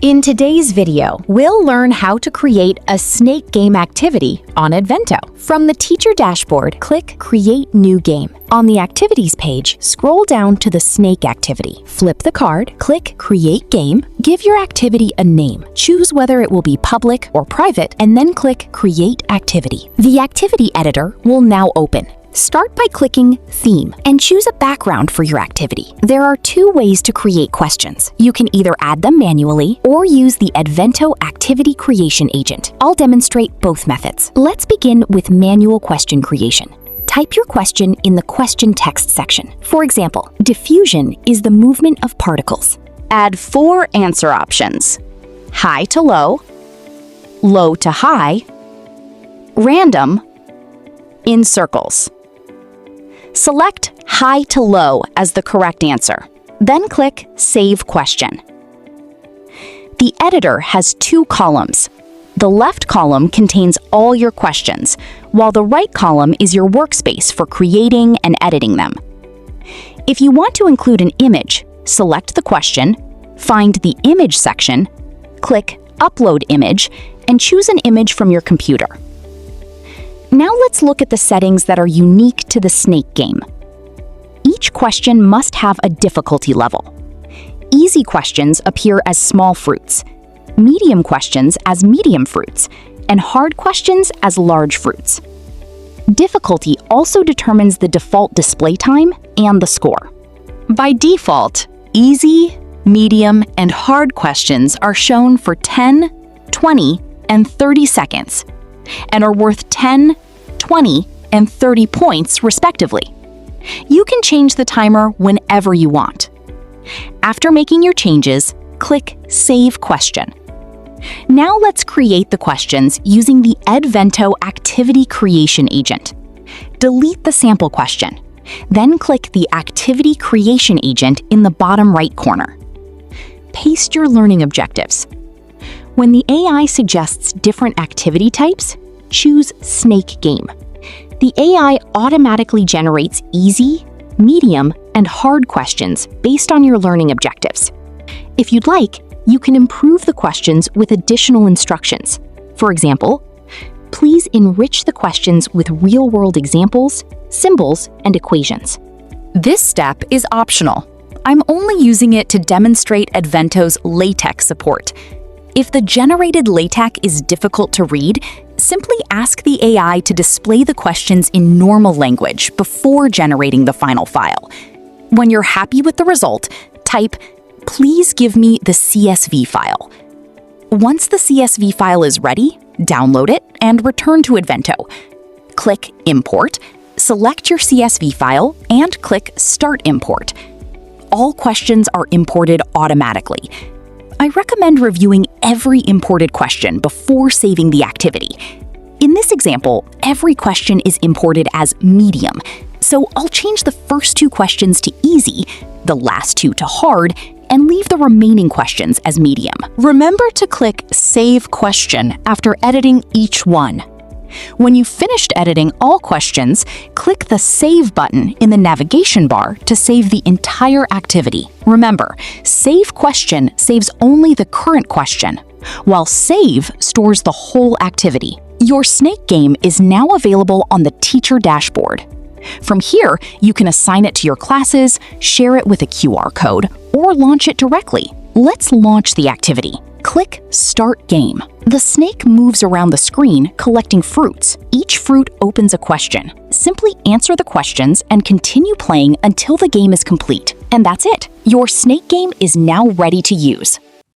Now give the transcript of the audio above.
In today's video, we'll learn how to create a snake game activity on Edvento. From the teacher dashboard, click Create New Game. On the Activities page, scroll down to the snake activity. Flip the card, click Create Game, give your activity a name. Choose whether it will be public or private, and then click Create Activity. The activity editor will now open. Start by clicking Theme and choose a background for your activity. There are two ways to create questions. You can either add them manually or use the Edvento Activity Creation Agent. I'll demonstrate both methods. Let's begin with manual question creation. Type your question in the question text section. For example, diffusion is the movement of particles. Add 4 answer options: high to low, low to high, random, in circles. Select high to low as the correct answer. Then click Save Question. The editor has 2 columns. The left column contains all your questions, while the right column is your workspace for creating and editing them. If you want to include an image, select the question, find the Image section, click Upload Image, and choose an image from your computer. Now let's look at the settings that are unique to the snake game. Each question must have a difficulty level. Easy questions appear as small fruits, medium questions as medium fruits, and hard questions as large fruits. Difficulty also determines the default display time and the score. By default, easy, medium, and hard questions are shown for 10, 20, and 30 seconds, and are worth 10, 20, and 30 points, respectively. You can change the timer whenever you want. After making your changes, click Save Question. Now let's create the questions using the Edvento Activity Creation Agent. Delete the sample question, then click the Activity Creation Agent in the bottom right corner. Paste your learning objectives. When the AI suggests different activity types, choose Snake Game. The AI automatically generates easy, medium, and hard questions based on your learning objectives. If you'd like, you can improve the questions with additional instructions. For example, please enrich the questions with real-world examples, symbols, and equations. This step is optional. I'm only using it to demonstrate Edvento's LaTeX support. If the generated LaTeX is difficult to read, simply ask the AI to display the questions in normal language before generating the final file. When you're happy with the result, type, "Please give me the CSV file." Once the CSV file is ready, download it and return to Edvento. Click Import, select your CSV file, and click Start Import. All questions are imported automatically. I recommend reviewing every imported question before saving the activity. In this example, every question is imported as medium, so I'll change the first 2 questions to easy, the last 2 to hard, and leave the remaining questions as medium. Remember to click Save Question after editing each one. When you've finished editing all questions, click the Save button in the navigation bar to save the entire activity. Remember, Save Question saves only the current question, while Save stores the whole activity. Your snake game is now available on the teacher dashboard. From here, you can assign it to your classes, share it with a QR code, or launch it directly. Let's launch the activity. Click Start Game. The snake moves around the screen, collecting fruits. Each fruit opens a question. Simply answer the questions and continue playing until the game is complete. And that's it. Your snake game is now ready to use.